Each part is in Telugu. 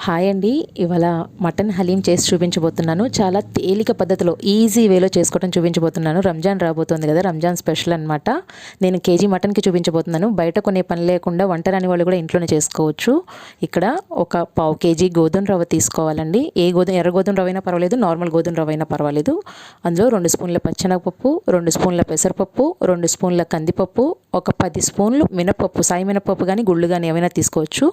హాయ్ అండి. ఇవాళ మటన్ హలీం చేసి చూపించబోతున్నాను. చాలా తేలిక పద్ధతిలో ఈజీ వేలో చేసుకోవడం చూపించబోతున్నాను. రంజాన్ రాబోతోంది కదా, రంజాన్ స్పెషల్ అనమాట. నేను కేజీ మటన్కి చూపించబోతున్నాను. బయట కొనే పని లేకుండా వంట రాని వాళ్ళు కూడా ఇంట్లోనే చేసుకోవచ్చు. ఇక్కడ ఒక పావు కేజీ గోధుమ రవ్వ తీసుకోవాలండి. ఎర్ర గోధుమ రవ్వ అయినా పర్వాలేదు, నార్మల్ గోధుమ రవ్వ అయినా పర్వాలేదు. అందులో 2 స్పూన్ల పచ్చెనగపప్పు, 2 స్పూన్ల పెసరపప్పు, 2 స్పూన్ల కందిపప్పు, ఒక 10 స్పూన్లు మినపప్పు, సాయి మినపప్పు కానీ గుళ్ళు కానీ ఏమైనా తీసుకోవచ్చు.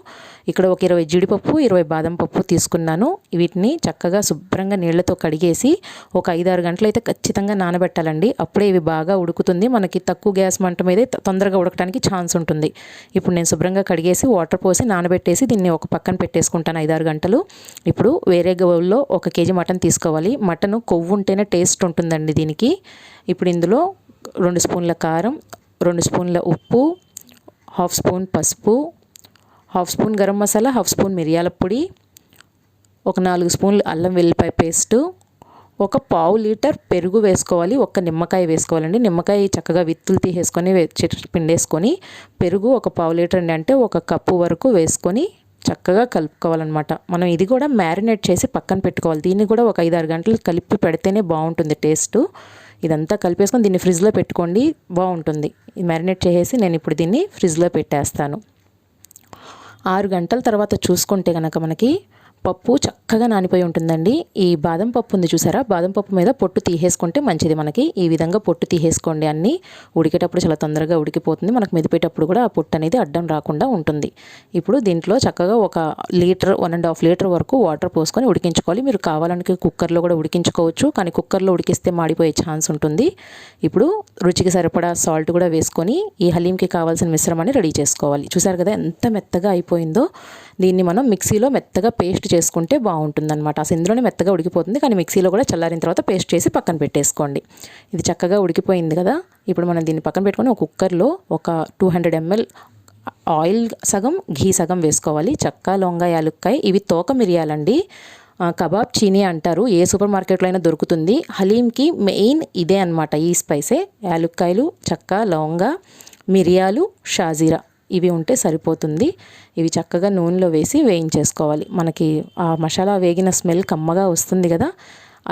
ఇక్కడ ఒక 20 జీడిపప్పు, 20 బాదం పప్పు తీసుకున్నాను. వీటిని చక్కగా శుభ్రంగా నీళ్లతో కడిగేసి ఒక 5-6 గంటలు అయితే ఖచ్చితంగా నానబెట్టాలండి. అప్పుడే ఇవి బాగా ఉడుకుతుంది. మనకి తక్కువ గ్యాస్ మంట మీదే తొందరగా ఉడకడానికి ఛాన్స్ ఉంటుంది. ఇప్పుడు నేను శుభ్రంగా కడిగేసి వాటర్ పోసి నానబెట్టేసి దీన్ని ఒక పక్కన పెట్టేసుకుంటాను 5-6 గంటలు. ఇప్పుడు వేరే బౌల్లో 1 కేజీ మటన్ తీసుకోవాలి. మటన్ కొవ్వు ఉంటేనే టేస్ట్ ఉంటుందండి దీనికి. ఇప్పుడు ఇందులో 2 స్పూన్ల కారం, 2 స్పూన్ల ఉప్పు, 1/2 స్పూన్ పసుపు, 1/2 స్పూన్ గరం మసాలా, 1/2 స్పూన్ మిరియాల పొడి, ఒక 4 స్పూన్లు అల్లం వెల్లిపాయ పేస్టు, ఒక పావు లీటర్ పెరుగు వేసుకోవాలి. ఒక నిమ్మకాయ వేసుకోవాలండి. నిమ్మకాయ చక్కగా విత్తులు తీసేసుకొని పిండేసుకొని పెరుగు ఒక పావు లీటర్ అండి, అంటే 1 కప్పు వరకు వేసుకొని చక్కగా కలుపుకోవాలన్నమాట. మనం ఇది కూడా మ్యారినేట్ చేసి పక్కన పెట్టుకోవాలి. దీన్ని కూడా ఒక 5-6 గంటలు కలిపి పెడితేనే బాగుంటుంది టేస్ట్. ఇదంతా కలిపేసుకొని దీన్ని ఫ్రిడ్జ్లో పెట్టుకోండి, బాగుంటుంది. మ్యారినేట్ చేసేసి నేను ఇప్పుడు దీన్ని ఫ్రిడ్జ్లో పెట్టేస్తాను. 6 గంటల తర్వాత చూసుకుంటే కనుక మనకి పప్పు చక్కగా నానిపోయి ఉంటుందండి. ఈ బాదం పప్పు ఉంది చూసారా, బాదం పప్పు మీద పొట్టు తీసేసుకుంటే మంచిది మనకి. ఈ విధంగా పొట్టు తీసేసుకోండి. అన్నీ ఉడికేటప్పుడు చాలా తొందరగా ఉడికిపోతుంది. మనకు మెదిపేటప్పుడు కూడా ఆ పొట్టు అనేది అడ్డం రాకుండా ఉంటుంది. ఇప్పుడు దీంట్లో చక్కగా 1 లీటర్ 1.5 లీటర్ వరకు వాటర్ పోసుకొని ఉడికించుకోవాలి. మీరు కావాలనుకుంటే కుక్కర్లో కూడా ఉడికించుకోవచ్చు, కానీ కుక్కర్లో ఉడికిస్తే మాడిపోయే ఛాన్స్ ఉంటుంది. ఇప్పుడు రుచికి సరిపడా సాల్ట్ కూడా వేసుకొని ఈ హలీంకి కావాల్సిన మిశ్రమాన్ని రెడీ చేసుకోవాలి. చూసారు కదా ఎంత మెత్తగా అయిపోయిందో. దీన్ని మనం మిక్సీలో మెత్తగా పేస్ట్ చేసుకుంటే బాగుంటుందన్నమాట. అసలు ఇందులోనే మెత్తగా ఉడికిపోతుంది, కానీ మిక్సీలో కూడా చల్లారిన తర్వాత పేస్ట్ చేసి పక్కన పెట్టేసుకోండి. ఇది చక్కగా ఉడికిపోయింది కదా. ఇప్పుడు మనం దీన్ని పక్కన పెట్టుకొని ఒక కుక్కర్లో ఒక 200 ml ఆయిల్ సగం, ఘీ సగం వేసుకోవాలి. చెక్క, లవంగ, యాలుక్కాయ ఇవి తోక మిరియాలండి. కబాబ్ చీనీ అంటారు. ఏ సూపర్ మార్కెట్లో అయినా దొరుకుతుంది. హలీంకి మెయిన్ ఇదే అనమాట, ఈ స్పైసే. యాలుక్కాయలు, చెక్క, లవంగ, మిరియాలు, షాజీరా ఇవి ఉంటే సరిపోతుంది. ఇవి చక్కగా నూనెలో వేసి వేయించేసుకోవాలి. మనకి ఆ మసాలా వేగిన స్మెల్ కమ్మగా వస్తుంది కదా,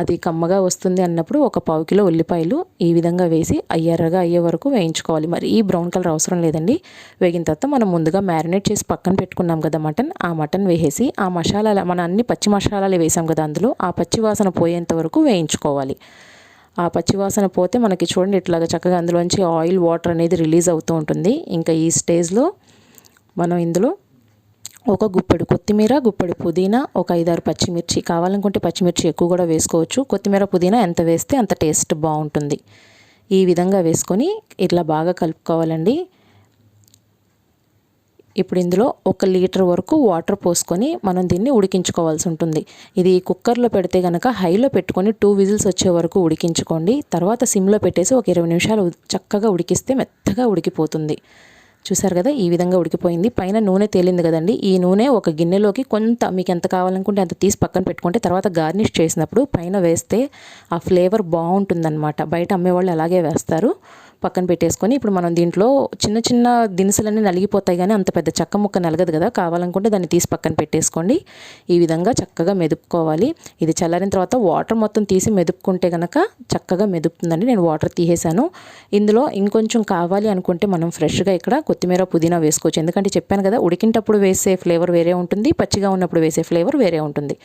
అది కమ్మగా వస్తుంది అన్నప్పుడు ఒక 1/4 కిలో ఉల్లిపాయలు ఈ విధంగా వేసి ఎర్రగా అయ్యే వరకు వేయించుకోవాలి. మరి ఈ బ్రౌన్ కలర్ అవసరం లేదండి. వేగిన తర్వాత మనం ముందుగా మ్యారినేట్ చేసి పక్కన పెట్టుకున్నాం కదా మటన్, ఆ మటన్ వేసేసి ఆ మసాలాలు, మన అన్ని పచ్చి మసాలాలు వేసాం కదా అందులో, ఆ పచ్చి వాసన పోయేంత వరకు వేయించుకోవాలి. ఆ పచ్చివాసన పోతే మనకి చూడండి ఇట్లాగా చక్కగా అందులోంచి ఆయిల్, వాటర్ అనేది రిలీజ్ అవుతూ ఉంటుంది. ఇంకా ఈ స్టేజ్లో మనం ఇందులో ఒక గుప్పెడు కొత్తిమీర, గుప్పెడు పుదీనా, ఒక 5-6 పచ్చిమిర్చి, కావాలనుకుంటే పచ్చిమిర్చి ఎక్కువ కూడా వేసుకోవచ్చు. కొత్తిమీర, పుదీనా ఎంత వేస్తే అంత టేస్ట్ బాగుంటుంది. ఈ విధంగా వేసుకొని ఇట్లా బాగా కలుపుకోవాలండి. ఇప్పుడు ఇందులో 1 లీటర్ వరకు వాటర్ పోసుకొని మనం దీన్ని ఉడికించుకోవాల్సి ఉంటుంది. ఇది కుక్కర్లో పెడితే కనుక హైలో పెట్టుకొని 2 విజిల్స్ వచ్చే వరకు ఉడికించుకోండి. తర్వాత సిమ్లో పెట్టేసి ఒక 20 నిమిషాలు చక్కగా ఉడికిస్తే మెత్తగా ఉడికిపోతుంది. చూసారు కదా, ఈ విధంగా ఉడికిపోయింది. పైన నూనె తేలింది కదండి. ఈ నూనె ఒక గిన్నెలోకి కొంత మీకు ఎంత కావాలనుకుంటే అంత తీసి పక్కన పెట్టుకుంటే తర్వాత గార్నిష్ చేసినప్పుడు పైన వేస్తే ఆ ఫ్లేవర్ బాగుంటుందన్నమాట. బయట అమ్మేవాళ్ళు అలాగే వేస్తారు. పక్కన పెట్టేసుకొని ఇప్పుడు మనం దీంట్లో చిన్న చిన్న దినుసులన్నీ నలిగిపోతాయి, కానీ అంత పెద్ద చెక్క ముక్క నలగదు కదా. కావాలనుకుంటే దాన్ని తీసి పక్కన పెట్టేసుకోండి. ఈ విధంగా చక్కగా మెదుపుకోవాలి. ఇది చల్లారిన తర్వాత వాటర్ మొత్తం తీసి మెదుపుకుంటే కనుక చక్కగా మెదుపుతుందండి. నేను వాటర్ తీసేసాను. ఇందులో ఇంకొంచెం కావాలి అనుకుంటే మనం ఫ్రెష్గా ఇక్కడ కొత్తిమీర, పుదీనా వేసుకోవచ్చు. ఎందుకంటే చెప్పాను కదా, ఉడికింటప్పుడు వేసే ఫ్లేవర్ వేరే ఉంటుంది, పచ్చిగా ఉన్నప్పుడు వేసే ఫ్లేవర్ వేరే ఉంటుంది.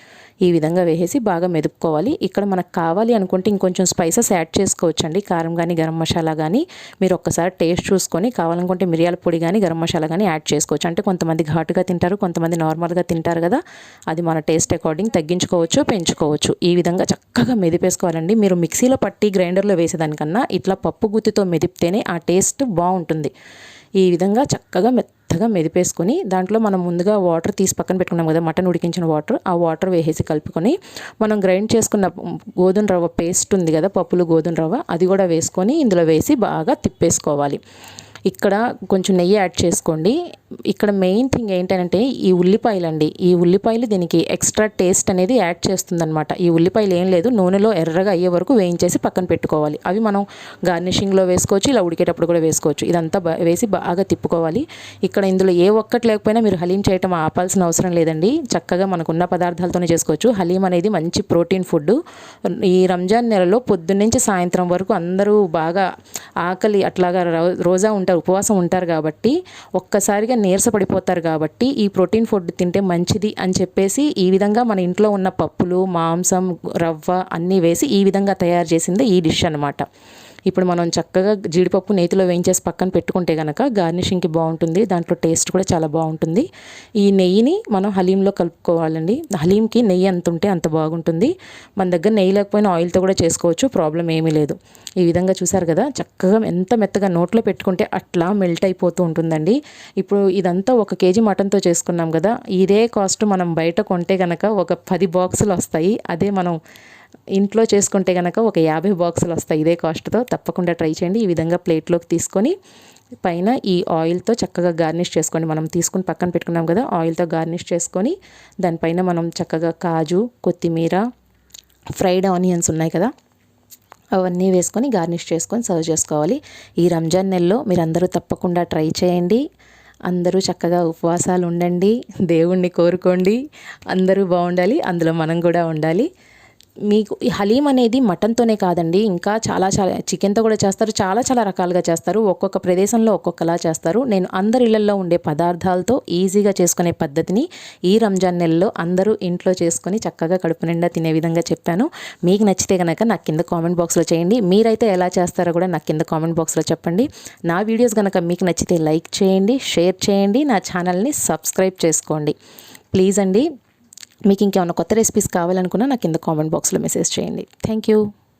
ఈ విధంగా వేసేసి బాగా మెదుపుకోవాలి. ఇక్కడ మనకు కావాలి అనుకుంటే ఇంకొంచెం స్పైసెస్ యాడ్ చేసుకోవచ్చండి. కారం కానీ, గరం మసాలా కానీ మీరు ఒక్కసారి టేస్ట్ చూసుకొని కావాలనుకుంటే మిరియాల పొడి కానీ, గరం మసాలా కానీ యాడ్ చేసుకోవచ్చు. అంటే కొంతమంది ఘాటుగా తింటారు, కొంతమంది నార్మల్గా తింటారు కదా. అది మన టేస్ట్ అకార్డింగ్ తగ్గించుకోవచ్చు, పెంచుకోవచ్చు. ఈ విధంగా చక్కగా మెదిపేసుకోవాలండి. మీరు మిక్సీలో పట్టి గ్రైండర్లో వేసేదానికన్నా ఇట్లా పప్పు గుత్తితో మెదిపితేనే ఆ టేస్ట్ బాగుంటుంది. ఈ విధంగా చక్కగా మెత్తగా మెదిపేసుకొని దాంట్లో మనం ముందుగా వాటర్ తీసి పక్కన పెట్టుకున్నాం కదా, మటన్ ఉడికించిన వాటర్, ఆ వాటర్ వేసేసి కలుపుకొని మనం గ్రైండ్ చేసుకున్న గోధుమ రవ్వ పేస్ట్ ఉంది కదా, పప్పులు గోధుమ రవ్వ, అది కూడా వేసుకొని ఇందులో వేసి బాగా తిప్పేసుకోవాలి. ఇక్కడ కొంచెం నెయ్యి యాడ్ చేసుకోండి. ఇక్కడ మెయిన్ థింగ్ ఏంటంటే ఈ ఉల్లిపాయలండి. ఈ ఉల్లిపాయలు దీనికి ఎక్స్ట్రా టేస్ట్ అనేది యాడ్ చేస్తుందన్నమాట. ఈ ఉల్లిపాయలు ఏం లేదు, నూనెలో ఎర్రగా అయ్యే వరకు వేయించేసి పక్కన పెట్టుకోవాలి. అవి మనం గార్నిషింగ్లో వేసుకోవచ్చు, ఇలా ఉడికేటప్పుడు కూడా వేసుకోవచ్చు. ఇదంతా వేసి బాగా తిప్పుకోవాలి. ఇక్కడ ఇందులో ఏ ఒక్కటి లేకపోయినా మీరు హలీం చేయటం ఆపాల్సిన అవసరం లేదండి. చక్కగా మనకున్న పదార్థాలతోనే చేసుకోవచ్చు. హలీం అనేది మంచి ప్రోటీన్ ఫుడ్. ఈ రంజాన్ నెలలో పొద్దున్నుంచి సాయంత్రం వరకు అందరూ బాగా ఆకలి అట్లాగా రోజా ఉంటారు, ఉపవాసం ఉంటారు కాబట్టి ఒక్కసారిగా నీరసపడిపోతారు కాబట్టి ఈ ప్రోటీన్ ఫుడ్ తింటే మంచిది అని చెప్పేసి ఈ విధంగా మన ఇంట్లో ఉన్న పప్పులు, మాంసం, రవ్వ అన్నీ వేసి ఈ విధంగా తయారు చేసింది ఈ డిష్ అనమాట. ఇప్పుడు మనం చక్కగా జీడిపప్పు నేతిలో వేయించేసి పక్కన పెట్టుకుంటే కనుక గార్నిషింగ్కి బాగుంటుంది. దాంట్లో టేస్ట్ కూడా చాలా బాగుంటుంది. ఈ నెయ్యిని మనం హలీంలో కలుపుకోవాలండి. హలీంకి నెయ్యి ఎంత ఉంటే అంత బాగుంటుంది. మన దగ్గర నెయ్యి లేకపోయినా ఆయిల్తో కూడా చేసుకోవచ్చు, ప్రాబ్లం ఏమీ లేదు. ఈ విధంగా చూసారు కదా, చక్కగా ఎంత మెత్తగా నోట్లో పెట్టుకుంటే అట్లా మెల్ట్ అయిపోతూ ఉంటుందండి. ఇప్పుడు ఇదంతా 1 కేజీ మటన్తో చేసుకున్నాం కదా, ఇదే కాస్ట్ మనం బయట కొంటే కనుక ఒక 10 బాక్సులు వస్తాయి. అదే మనం ఇంట్లో చేసుకుంటే కనుక ఒక 50 బాక్సులు వస్తాయి ఇదే కాస్ట్తో. తప్పకుండా ట్రై చేయండి. ఈ విధంగా ప్లేట్లోకి తీసుకొని పైన ఈ ఆయిల్తో చక్కగా గార్నిష్ చేసుకోండి. మనం తీసుకుని పక్కన పెట్టుకున్నాం కదా, ఆయిల్తో గార్నిష్ చేసుకొని దానిపైన మనం చక్కగా కాజు, కొత్తిమీర, ఫ్రైడ్ ఆనియన్స్ ఉన్నాయి కదా, అవన్నీ వేసుకొని గార్నిష్ చేసుకొని సర్వ్ చేసుకోవాలి. ఈ రంజాన్ నెలలో మీరందరూ తప్పకుండా ట్రై చేయండి. అందరూ చక్కగా ఉపవాసాలు ఉండండి, దేవుణ్ణి కోరుకోండి. అందరూ బాగుండాలి, అందులో మనం కూడా ఉండాలి. మీకు ఈ హలీం అనేది మటన్తోనే కాదండి, ఇంకా చాలా చికెన్తో కూడా చేస్తారు. చాలా రకాలుగా చేస్తారు. ఒక్కొక్క ప్రదేశంలో ఒక్కొక్కలా చేస్తారు. నేను అందరి ఇళ్లలో ఉండే పదార్థాలతో ఈజీగా చేసుకునే పద్ధతిని ఈ రంజాన్ నెలలో అందరూ ఇంట్లో చేసుకొని చక్కగా కడుపు నిండా తినే విధంగా చెప్పాను. మీకు నచ్చితే కనుక నాకు కింద కామెంట్ బాక్స్లో చేయండి. మీరైతే ఎలా చేస్తారో కూడా నాకు కింద కామెంట్ బాక్స్లో చెప్పండి. నా వీడియోస్ కనుక మీకు నచ్చితే లైక్ చేయండి, షేర్ చేయండి, నా ఛానల్ని సబ్స్క్రైబ్ చేసుకోండి ప్లీజ్ అండి. మీకు ఇంకేమైనా కొత్త రెసిపీస్ కావాలనుకున్నా నాకు కింద కామెంట్ బాక్స్లో మెసేజ్ చేయండి. Thank you.